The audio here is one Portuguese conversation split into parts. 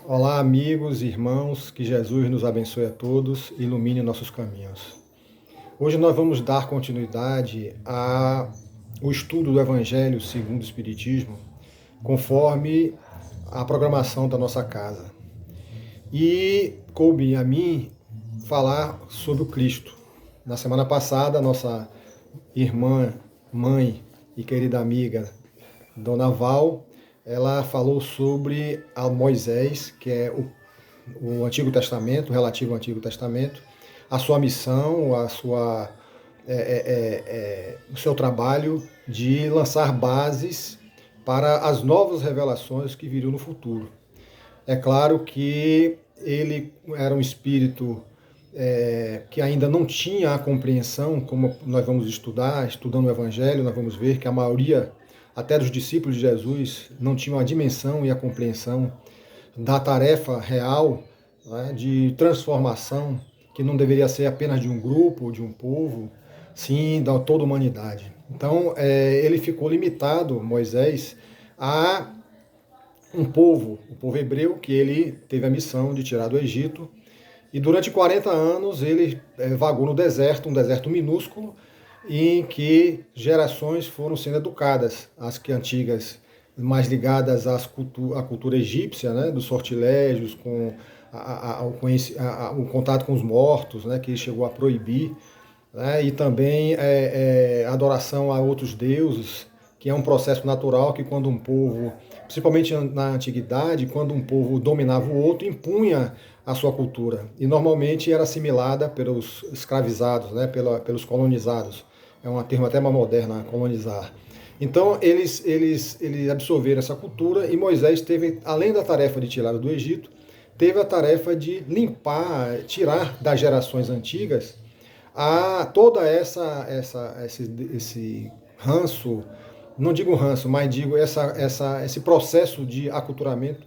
Olá, amigos, irmãos, que Jesus nos abençoe a todos e ilumine nossos caminhos. Hoje nós vamos dar continuidade ao estudo do Evangelho segundo o Espiritismo, conforme a programação da nossa casa. E coube a mim falar sobre o Cristo. Na semana passada, nossa irmã, mãe e querida amiga, Dona Val, ela falou sobre a Moisés, que é o Antigo Testamento, relativo ao Antigo Testamento, a sua missão, o seu trabalho de lançar bases para as novas revelações que viriam no futuro. É claro que ele era um espírito que ainda não tinha a compreensão, como nós vamos estudando o Evangelho, nós vamos ver que a maioria, até dos discípulos de Jesus, não tinham a dimensão e a compreensão da tarefa real, né, de transformação, que não deveria ser apenas de um grupo, de um povo, sim, da toda a humanidade. Então, ele ficou limitado, Moisés, a um povo, o povo hebreu, que ele teve a missão de tirar do Egito. E durante 40 anos ele vagou no deserto, um deserto minúsculo, em que gerações foram sendo educadas, as que antigas, mais ligadas à cultura egípcia, né, dos sortilégios, com o contato com os mortos, né, que ele chegou a proibir, né, e também adoração a outros deuses, que é um processo natural que quando um povo, principalmente na antiguidade, quando um povo dominava o outro, impunha a sua cultura, e normalmente era assimilada pelos escravizados, né, pelos colonizados. É um termo até mais moderno, colonizar. Então eles absorveram essa cultura e Moisés teve, além da tarefa de tirá-lo do Egito, teve a tarefa de limpar, tirar das gerações antigas toda esse ranço, não digo ranço, mas digo esse processo de aculturamento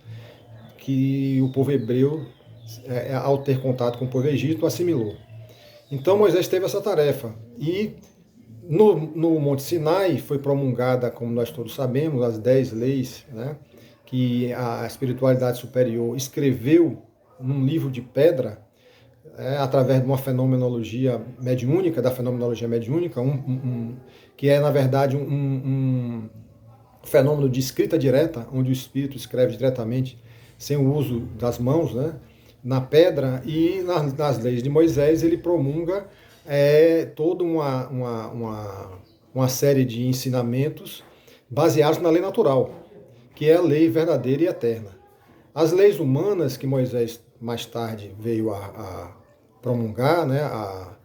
que o povo hebreu, ao ter contato com o povo egito, assimilou. Então Moisés teve essa tarefa e no Monte Sinai foi promulgada, como nós todos sabemos, as 10 leis, né, que a espiritualidade superior escreveu num livro de pedra, através de uma fenomenologia mediúnica, que é, na verdade, um fenômeno de escrita direta, onde o espírito escreve diretamente, sem o uso das mãos, né, na pedra, e nas leis de Moisés ele promulga toda uma série de ensinamentos baseados na lei natural, que é a lei verdadeira e eterna. As leis humanas que Moisés mais tarde veio a promulgar, né, a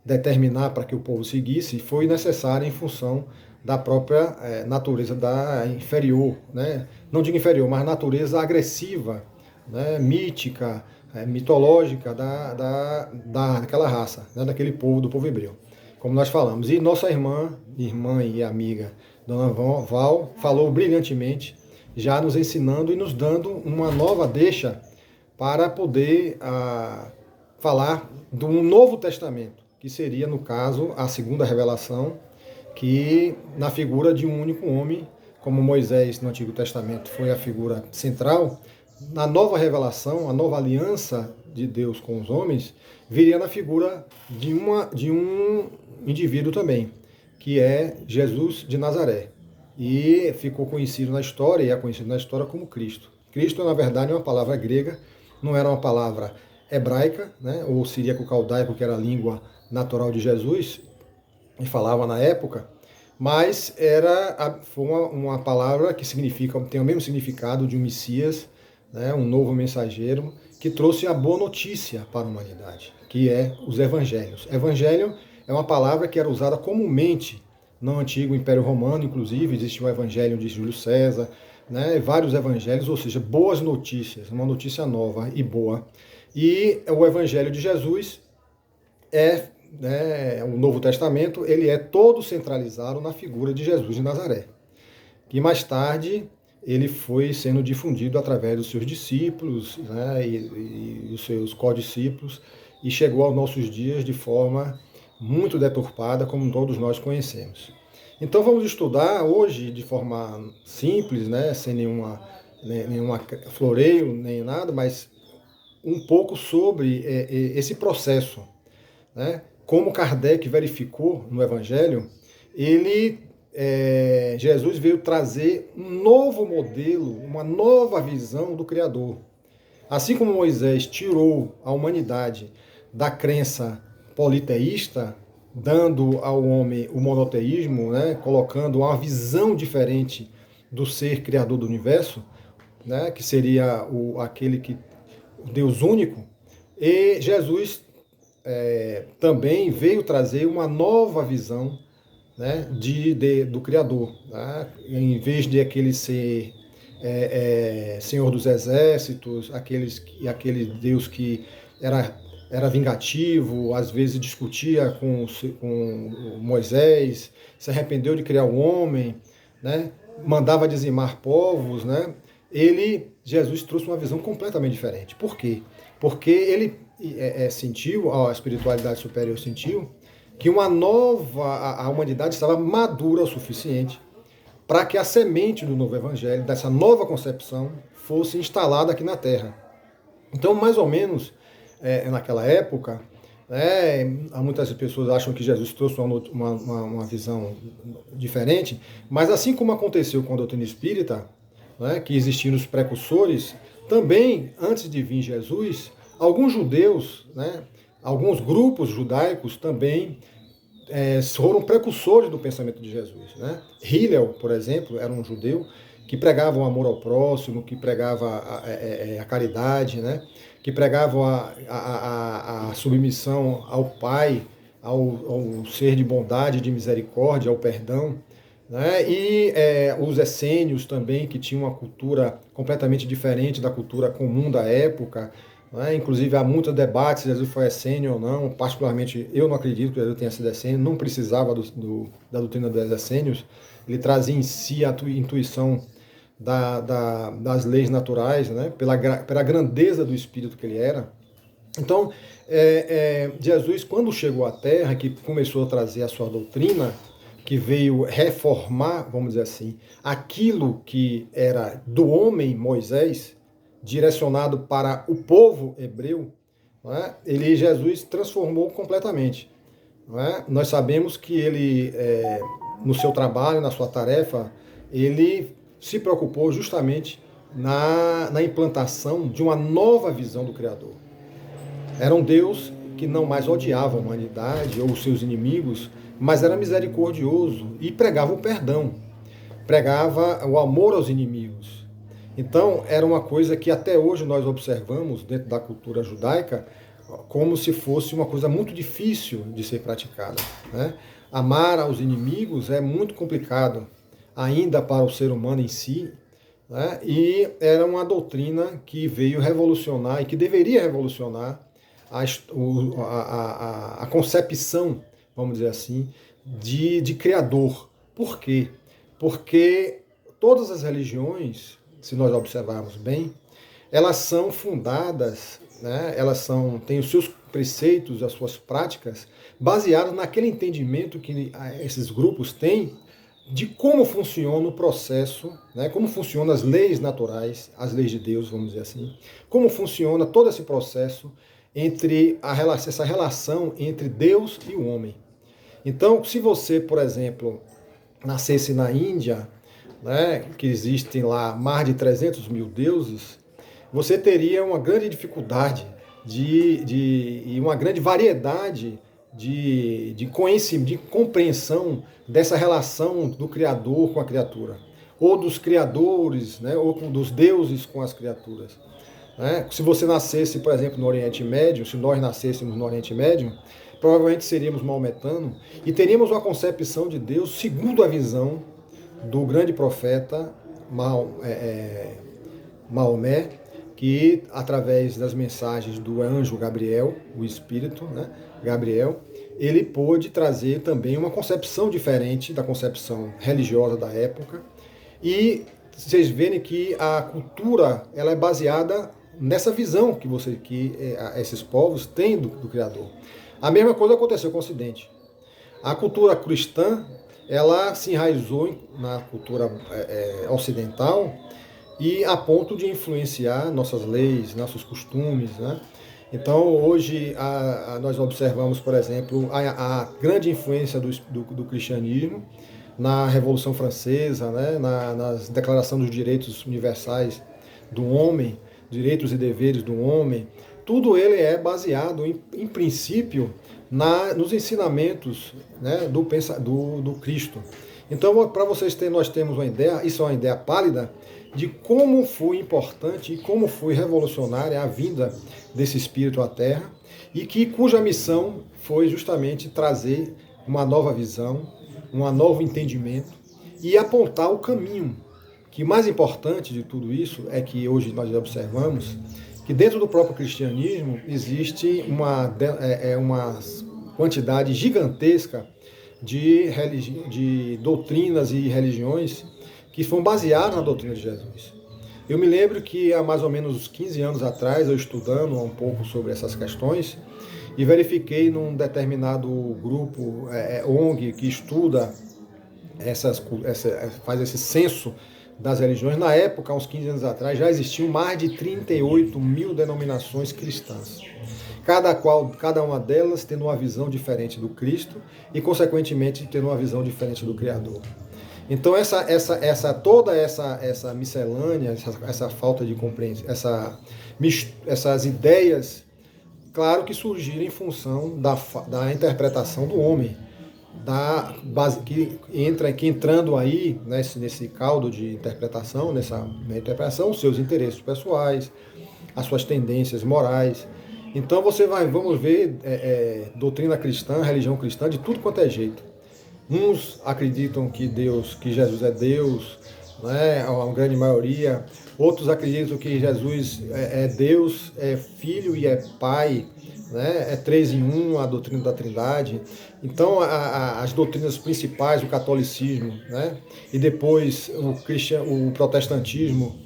determinar para que o povo seguisse, foi necessária em função da própria natureza da inferior, né? Não digo inferior, mas natureza agressiva, né, mítica, mitológica daquela raça, né, daquele povo, do povo hebreu, como nós falamos. E nossa irmã e amiga, Dona Val, falou brilhantemente, já nos ensinando e nos dando uma nova deixa para poder falar de um Novo Testamento, que seria, no caso, a segunda revelação, que na figura de um único homem, como Moisés no Antigo Testamento foi a figura central, na nova revelação, a nova aliança de Deus com os homens, viria na figura de um indivíduo também, que é Jesus de Nazaré. E ficou conhecido na história, e é conhecido na história como Cristo. Cristo, na verdade, é uma palavra grega, não era uma palavra hebraica, né, ou siríaco-caldaico, que era a língua natural de Jesus, e falava na época, mas foi uma palavra que tem o mesmo significado de um Messias, né, um novo mensageiro, que trouxe a boa notícia para a humanidade, que é os evangelhos. Evangelho é uma palavra que era usada comumente no antigo Império Romano, inclusive, existe o evangelho de Júlio César, né, vários evangelhos, ou seja, boas notícias, uma notícia nova e boa. E o evangelho de Jesus o Novo Testamento, ele é todo centralizado na figura de Jesus de Nazaré, que mais tarde ele foi sendo difundido através dos seus discípulos, né, e os seus codiscípulos, e chegou aos nossos dias de forma muito deturpada, como todos nós conhecemos. Então vamos estudar hoje de forma simples, né, sem nenhuma nenhuma floreio, nem nada, mas um pouco sobre esse processo, né? Como Kardec verificou no Evangelho, Jesus veio trazer um novo modelo, uma nova visão do Criador. Assim como Moisés tirou a humanidade da crença politeísta, dando ao homem o monoteísmo, né, colocando uma visão diferente do ser criador do universo, né, que seria o Deus único, e Jesus também veio trazer uma nova visão, né, do Criador. Né? Em vez de aquele ser Senhor dos Exércitos, aquele Deus que era vingativo, às vezes discutia com Moisés, se arrependeu de criar o homem, né? Mandava dizimar povos, né? Jesus trouxe uma visão completamente diferente. Por quê? Porque ele sentiu, a espiritualidade superior sentiu, que a humanidade estava madura o suficiente para que a semente do novo evangelho, dessa nova concepção, fosse instalada aqui na Terra. Então, mais ou menos, naquela época, muitas pessoas acham que Jesus trouxe uma visão diferente, mas assim como aconteceu com a doutrina espírita, que existiam os precursores, também, antes de vir Jesus, alguns judeus, alguns grupos judaicos também foram precursores do pensamento de Jesus. Hillel, por exemplo, era um judeu que pregava o amor ao próximo, que pregava a caridade, que pregava a submissão ao Pai, ao ser de bondade, de misericórdia, ao perdão. E os essênios também, que tinham uma cultura completamente diferente da cultura comum da época. Inclusive há muitos debates se Jesus foi essênio ou não. Particularmente eu não acredito que Jesus tenha sido essênio, não precisava da doutrina dos essênios. Ele trazia em si a intuição das leis naturais, pela grandeza do espírito que ele era. Então, Jesus, quando chegou à Terra, que começou a trazer a sua doutrina, que veio reformar, vamos dizer assim, aquilo que era do homem Moisés, direcionado para o povo hebreu, Jesus transformou completamente. Nós sabemos que ele, no seu trabalho, na sua tarefa, ele se preocupou justamente na implantação de uma nova visão do Criador. Era um Deus que não mais odiava a humanidade ou os seus inimigos, mas era misericordioso e pregava o perdão, pregava o amor aos inimigos. Então, era uma coisa que até hoje nós observamos dentro da cultura judaica como se fosse uma coisa muito difícil de ser praticada. Amar aos inimigos é muito complicado, ainda para o ser humano em si, e era uma doutrina que veio revolucionar e que deveria revolucionar a concepção, vamos dizer assim, de Criador. Por quê? Porque todas as religiões, se nós observarmos bem, elas são fundadas, têm os seus preceitos, as suas práticas, baseadas naquele entendimento que esses grupos têm de como funciona o processo, como funcionam as leis naturais, as leis de Deus, vamos dizer assim, como funciona todo esse processo essa relação entre Deus e o homem. Então, se você, por exemplo, nascesse na Índia, que existem lá mais de 300 mil deuses, você teria uma grande dificuldade e uma grande variedade de conhecimento, de compreensão dessa relação do Criador com a criatura, ou dos criadores, ou dos deuses com as criaturas. Se você nascesse, por exemplo, no Oriente Médio, se nós nascêssemos no Oriente Médio, provavelmente seríamos maometanos e teríamos uma concepção de Deus segundo a visão do grande profeta Maomé, que através das mensagens do anjo Gabriel, o Espírito, Gabriel, ele pôde trazer também uma concepção diferente da concepção religiosa da época. E vocês verem que a cultura ela é baseada nessa visão que esses povos têm do Criador. A mesma coisa aconteceu com o Ocidente. A cultura cristã ela se enraizou na cultura ocidental e a ponto de influenciar nossas leis, nossos costumes, né? Então, hoje, nós observamos, por exemplo, a grande influência do cristianismo na Revolução Francesa, né? Na Declaração dos Direitos Universais do Homem, direitos e deveres do homem. Tudo ele é baseado, em princípio, nos ensinamentos, né, do Cristo. Então, para vocês terem, nós temos uma ideia, isso é uma ideia pálida, de como foi importante e como foi revolucionária a vinda desse Espírito à Terra, e cuja missão foi justamente trazer uma nova visão, um novo entendimento e apontar o caminho. Que mais importante de tudo isso é que hoje nós observamos que dentro do próprio cristianismo existe uma quantidade gigantesca de doutrinas e religiões que são baseadas na doutrina de Jesus. Eu me lembro que há mais ou menos 15 anos atrás, eu estudando um pouco sobre essas questões, e verifiquei num determinado grupo ONG que estuda faz esse censo das religiões. Na época, há uns 15 anos atrás, já existiam mais de 38 mil denominações cristãs. Cada uma delas tendo uma visão diferente do Cristo e, consequentemente, tendo uma visão diferente do Criador. Então, toda essa miscelânea, essa falta de compreensão, essas ideias, claro que surgiram em função da interpretação do homem, que entrando aí nesse caldo de interpretação, nessa interpretação, os seus interesses pessoais, as suas tendências morais. Então vamos ver doutrina cristã, religião cristã, de tudo quanto é jeito. Uns acreditam que Jesus é Deus, né, a grande maioria. Outros acreditam que Jesus é Deus, é Filho e é Pai, né, é 3 em 1, a doutrina da Trindade. Então, as doutrinas principais, o catolicismo, né, e depois o protestantismo,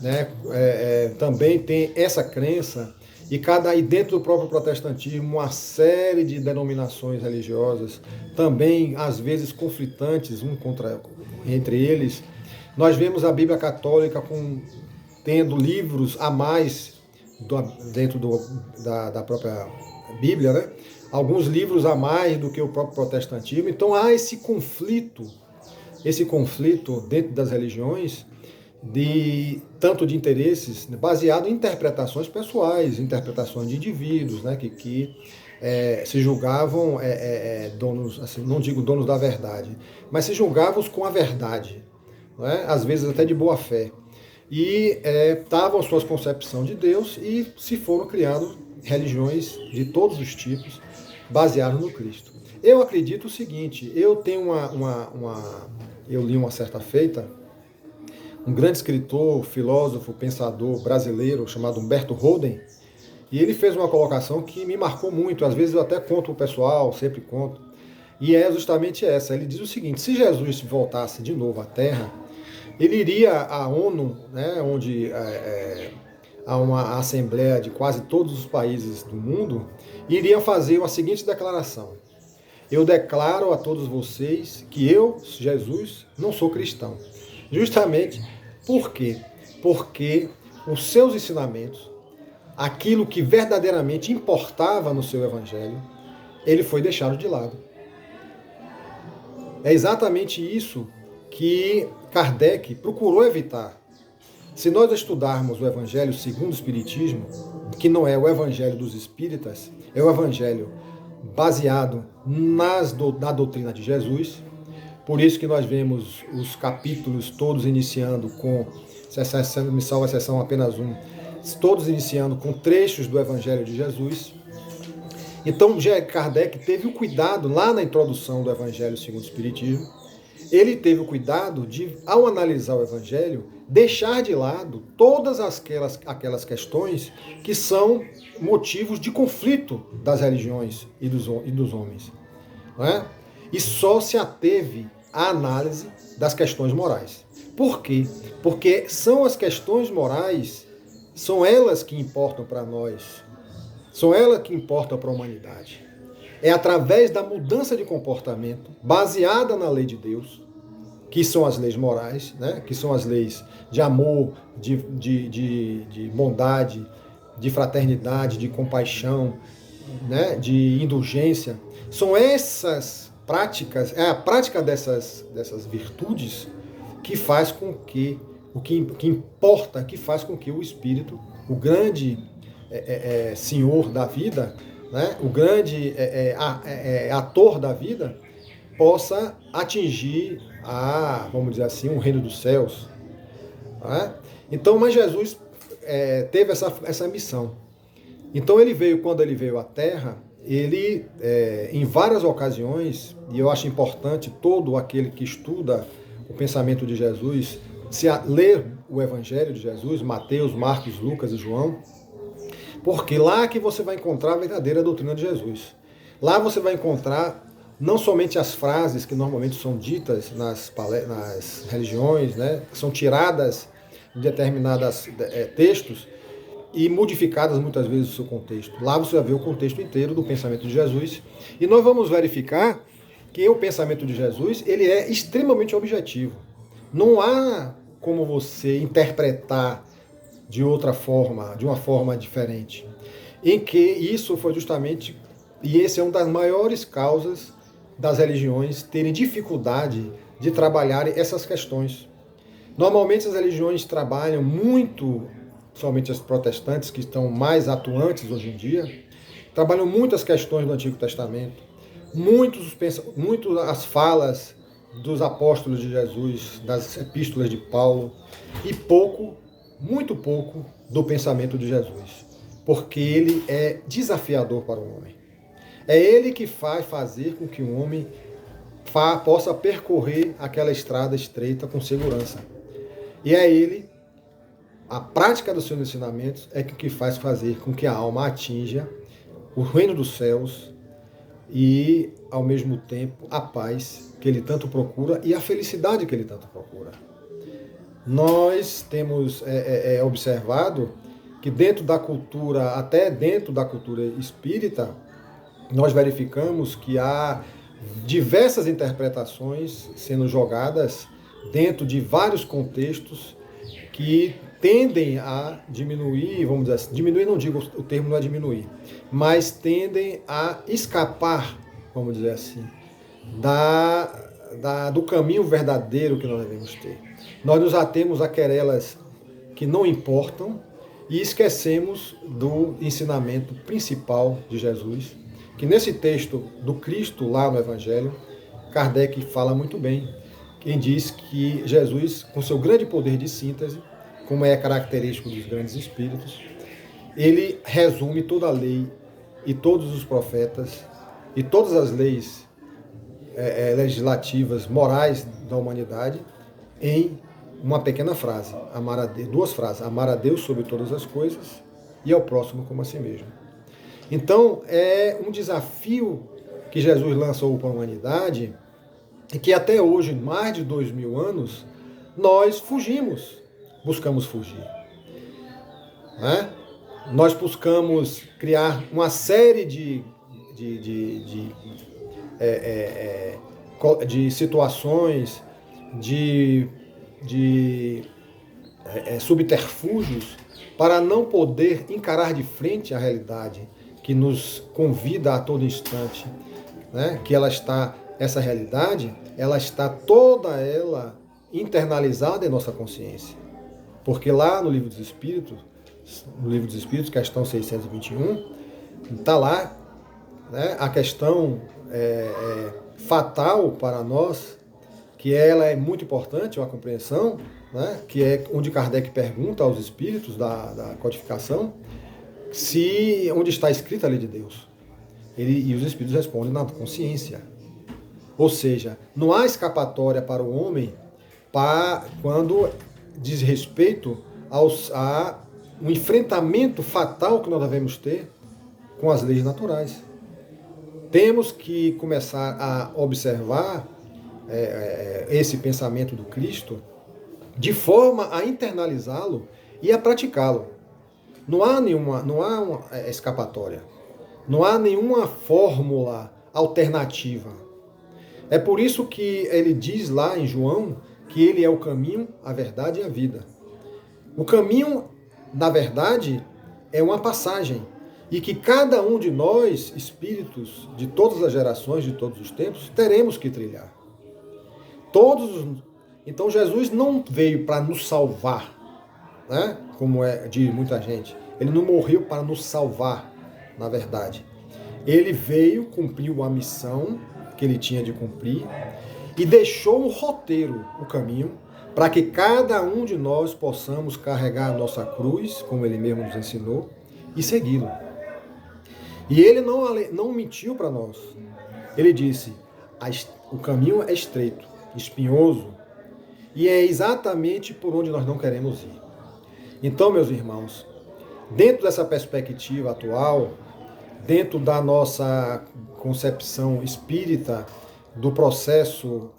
né, também tem essa crença. E dentro do próprio protestantismo, uma série de denominações religiosas, também às vezes conflitantes entre eles. Nós vemos a Bíblia Católica tendo livros a mais dentro da própria Bíblia, né? Alguns livros a mais do que o próprio protestantismo. Então há esse conflito dentro das religiões, tanto de interesses baseado em interpretações pessoais, interpretações de indivíduos, né, que se julgavam donos, assim, não digo donos da verdade, mas se julgavam com a verdade, né, às vezes até de boa fé, e estavam suas concepções de Deus, e se foram criando religiões de todos os tipos baseadas no Cristo. Eu acredito o seguinte, eu li uma certa feita um grande escritor, filósofo, pensador brasileiro chamado Humberto Holden, e ele fez uma colocação que me marcou muito. Às vezes eu até conto o pessoal, sempre conto, e é justamente essa. Ele diz o seguinte: se Jesus voltasse de novo à Terra, ele iria à ONU, né, onde há uma assembleia de quase todos os países do mundo, e iria fazer a seguinte declaração: eu declaro a todos vocês que eu, Jesus, não sou cristão. Justamente por quê? Porque os seus ensinamentos, aquilo que verdadeiramente importava no seu evangelho, ele foi deixado de lado. É exatamente isso que Kardec procurou evitar. Se nós estudarmos o evangelho segundo o Espiritismo, que não é o evangelho dos espíritas, é o evangelho baseado na doutrina de Jesus. Por isso que nós vemos os capítulos todos iniciando com, se me salva a exceção apenas um, todos iniciando com trechos do Evangelho de Jesus. Então, Kardec teve o cuidado, lá na introdução do Evangelho segundo o Espiritismo, ele teve o cuidado de, ao analisar o Evangelho, deixar de lado todas aquelas questões que são motivos de conflito das religiões e dos homens. Não é? E só se ateve à análise das questões morais. Por quê? Porque são as questões morais, são elas que importam para nós, são elas que importam para a humanidade. É através da mudança de comportamento, baseada na lei de Deus, que são as leis morais, né? Que são as leis de amor, de bondade, de fraternidade, de compaixão, né? De indulgência. São essas práticas, é a prática dessas virtudes que faz com que, que importa, que faz com que o Espírito, o grande senhor da vida, né? O grande ator da vida, possa atingir vamos dizer assim, o reino dos céus. Né? Então, mas Jesus teve essa missão. Então ele veio, quando ele veio à Terra, ele, em várias ocasiões, e eu acho importante todo aquele que estuda o pensamento de Jesus, se ler o Evangelho de Jesus, Mateus, Marcos, Lucas e João, porque lá que você vai encontrar a verdadeira doutrina de Jesus. Lá você vai encontrar não somente as frases que normalmente são ditas nas religiões, né, que são tiradas de determinados textos e modificadas muitas vezes o seu contexto. Lá você vai ver o contexto inteiro do pensamento de Jesus. E nós vamos verificar que o pensamento de Jesus ele é extremamente objetivo. Não há como você interpretar de outra forma, de uma forma diferente. Em que isso foi justamente, e esse é uma das maiores causas das religiões terem dificuldade de trabalhar essas questões. Normalmente as religiões trabalham muito, somente as protestantes que estão mais atuantes hoje em dia, trabalham muitas questões do Antigo Testamento, muito as falas dos apóstolos de Jesus, das epístolas de Paulo, e muito pouco do pensamento de Jesus, porque ele é desafiador para o homem. É ele que faz fazer com que o homem possa percorrer aquela estrada estreita com segurança. E é ele, a prática dos seus ensinamentos, é que faz fazer com que a alma atinja o reino dos céus e, ao mesmo tempo, a paz que ele tanto procura e a felicidade que ele tanto procura. Nós temos observado que dentro da cultura, até dentro da cultura espírita, nós verificamos que há diversas interpretações sendo jogadas dentro de vários contextos que tendem a diminuir, vamos dizer assim, diminuir não digo, o termo não é diminuir, mas tendem a escapar, vamos dizer assim, do caminho verdadeiro que nós devemos ter. Nós nos atemos a querelas que não importam e esquecemos do ensinamento principal de Jesus, que nesse texto do Cristo lá no Evangelho, Kardec fala muito bem. Quem diz que Jesus, com seu grande poder de síntese, como é característico dos grandes espíritos, ele resume toda a lei e todos os profetas e todas as leis legislativas, morais da humanidade em uma pequena frase, duas frases: amar a Deus sobre todas as coisas e ao próximo como a si mesmo. Então, é um desafio que Jesus lançou para a humanidade e que até hoje, mais de 2000 anos, nós buscamos fugir. Né? Nós buscamos criar uma série de situações, de subterfúgios para não poder encarar de frente a realidade que nos convida a todo instante, né? Que essa realidade, ela está toda ela internalizada em nossa consciência. Porque lá no Livro dos Espíritos, questão 621, está lá, né, a questão fatal para nós, que ela é muito importante, uma compreensão, né, que é onde Kardec pergunta aos espíritos da codificação onde está escrita a lei de Deus. E os espíritos respondem na consciência. Ou seja, não há escapatória para o homem quando diz respeito a um enfrentamento fatal que nós devemos ter com as leis naturais. Temos que começar a observar esse pensamento do Cristo de forma a internalizá-lo e a praticá-lo. Não há uma escapatória. Não há nenhuma fórmula alternativa. É por isso que ele diz lá em João que ele é o caminho, a verdade e a vida. O caminho, na verdade, é uma passagem. E que cada um de nós, espíritos de todas as gerações, de todos os tempos, teremos que trilhar. Então Jesus não veio para nos salvar, né? Como é de muita gente. Ele não morreu para nos salvar, na verdade. Ele veio, cumpriu a missão que ele tinha de cumprir e deixou um roteiro, o caminho, para que cada um de nós possamos carregar a nossa cruz, como ele mesmo nos ensinou, e segui-lo. E ele não mentiu para nós. Ele disse, o caminho é estreito, espinhoso, e é exatamente por onde nós não queremos ir. Então, meus irmãos, dentro dessa perspectiva atual, dentro da nossa concepção espírita do processo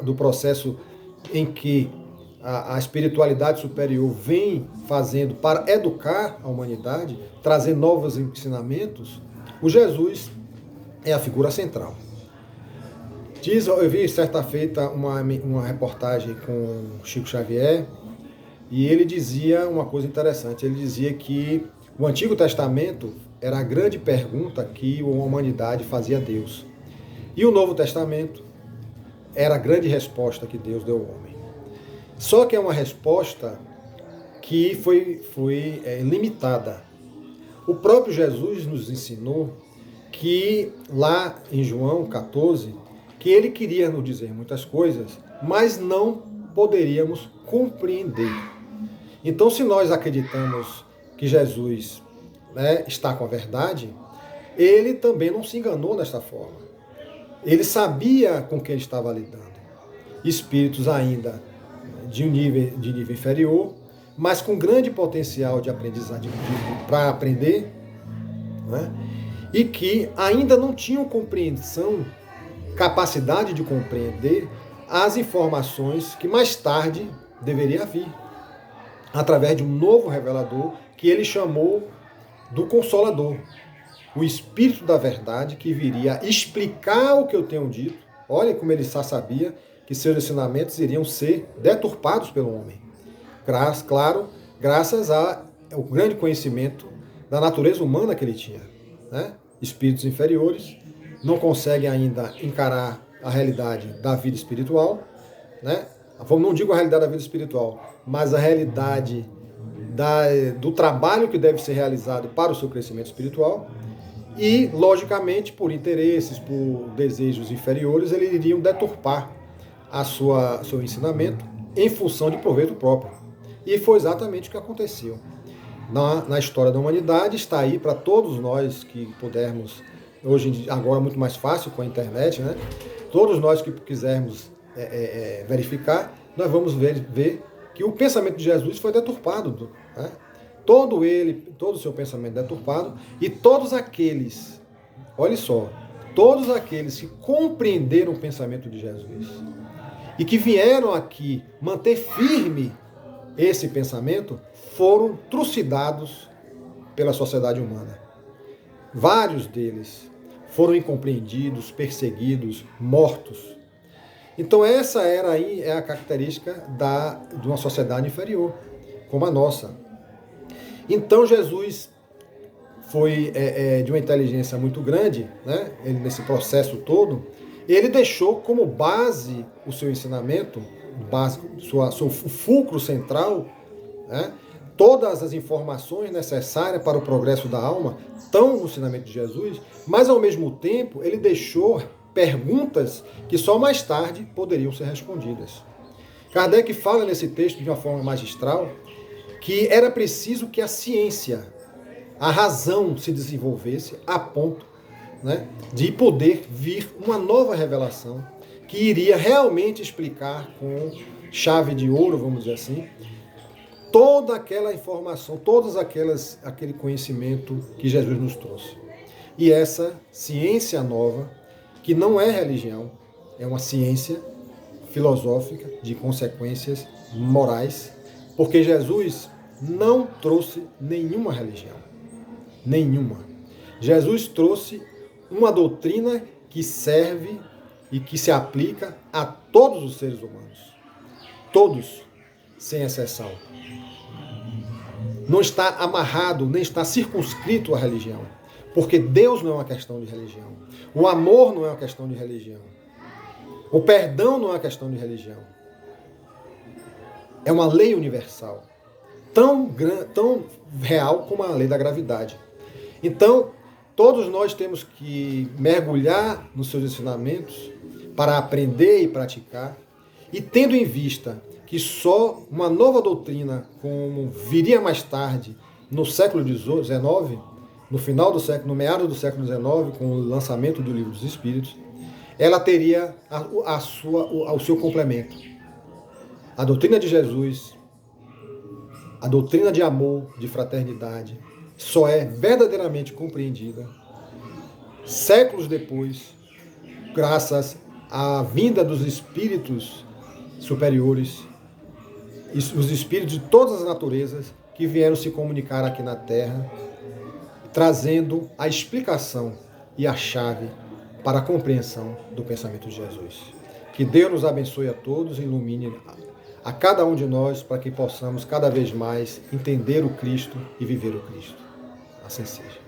do processo em que a espiritualidade superior vem fazendo para educar a humanidade, trazer novos ensinamentos, o Jesus é a figura central. Eu vi certa feita uma reportagem com Chico Xavier e ele dizia uma coisa interessante. Ele dizia que o Antigo Testamento era a grande pergunta que a humanidade fazia a Deus. E o Novo Testamento era a grande resposta que Deus deu ao homem. Só que é uma resposta que foi limitada. O próprio Jesus nos ensinou que lá em João 14, que ele queria nos dizer muitas coisas, mas não poderíamos compreender. Então, se nós acreditamos que Jesus, né, está com a verdade, ele também não se enganou desta forma. Ele sabia com quem ele estava lidando. Espíritos ainda de nível inferior, mas com grande potencial de aprendizagem para aprender, né, e que ainda não tinham compreensão, capacidade de compreender as informações que mais tarde deveria vir, através de um novo revelador que ele chamou do Consolador, o Espírito da Verdade que viria explicar o que eu tenho dito. Olha como ele já sabia que seus ensinamentos iriam ser deturpados pelo homem. Claro, graças ao grande conhecimento da natureza humana que ele tinha, né? Espíritos inferiores não conseguem ainda encarar a realidade da vida espiritual, né? Não digo a realidade da vida espiritual, mas a realidade do trabalho que deve ser realizado para o seu crescimento espiritual. E, logicamente, por interesses, por desejos inferiores, eles iriam deturpar seu ensinamento em função de proveito próprio. E foi exatamente o que aconteceu. Na história da humanidade, está aí para todos nós que pudermos, hoje agora muito mais fácil com a internet, né? Todos nós que quisermos verificar, nós vamos ver que o pensamento de Jesus foi deturpado, né? Todo o seu pensamento deturpado, e todos aqueles, olha só, todos aqueles que compreenderam o pensamento de Jesus e que vieram aqui manter firme esse pensamento, foram trucidados pela sociedade humana. Vários deles foram incompreendidos, perseguidos, mortos. Então essa é a característica de uma sociedade inferior, como a nossa. Então Jesus foi de uma inteligência muito grande, né? Ele, nesse processo todo, ele deixou como base o seu ensinamento, seu fulcro central, né? Todas as informações necessárias para o progresso da alma estão no ensinamento de Jesus, mas ao mesmo tempo ele deixou perguntas que só mais tarde poderiam ser respondidas. Kardec fala nesse texto de uma forma magistral que era preciso que a ciência, a razão se desenvolvesse a ponto, né, de poder vir uma nova revelação que iria realmente explicar com chave de ouro, vamos dizer assim, toda aquela informação, aquele conhecimento que Jesus nos trouxe. E essa ciência nova, que não é religião, é uma ciência filosófica de consequências morais, porque Jesus não trouxe nenhuma religião. Nenhuma. Jesus trouxe uma doutrina que serve e que se aplica a todos os seres humanos. Todos, sem exceção. Não está amarrado, nem está circunscrito à religião. Porque Deus não é uma questão de religião. O amor não é uma questão de religião. O perdão não é uma questão de religião. É uma lei universal. Tão real como a lei da gravidade. Então, todos nós temos que mergulhar nos seus ensinamentos para aprender e praticar. E tendo em vista que só uma nova doutrina, como viria mais tarde, no século XIX, no final do século, no meado do século XIX, com o lançamento do Livro dos Espíritos, ela teria o seu complemento. A doutrina de Jesus, a doutrina de amor, de fraternidade, só é verdadeiramente compreendida séculos depois, graças à vinda dos espíritos superiores, os espíritos de todas as naturezas que vieram se comunicar aqui na Terra, trazendo a explicação e a chave para a compreensão do pensamento de Jesus. Que Deus nos abençoe a todos e ilumine a cada um de nós para que possamos cada vez mais entender o Cristo e viver o Cristo. Assim seja.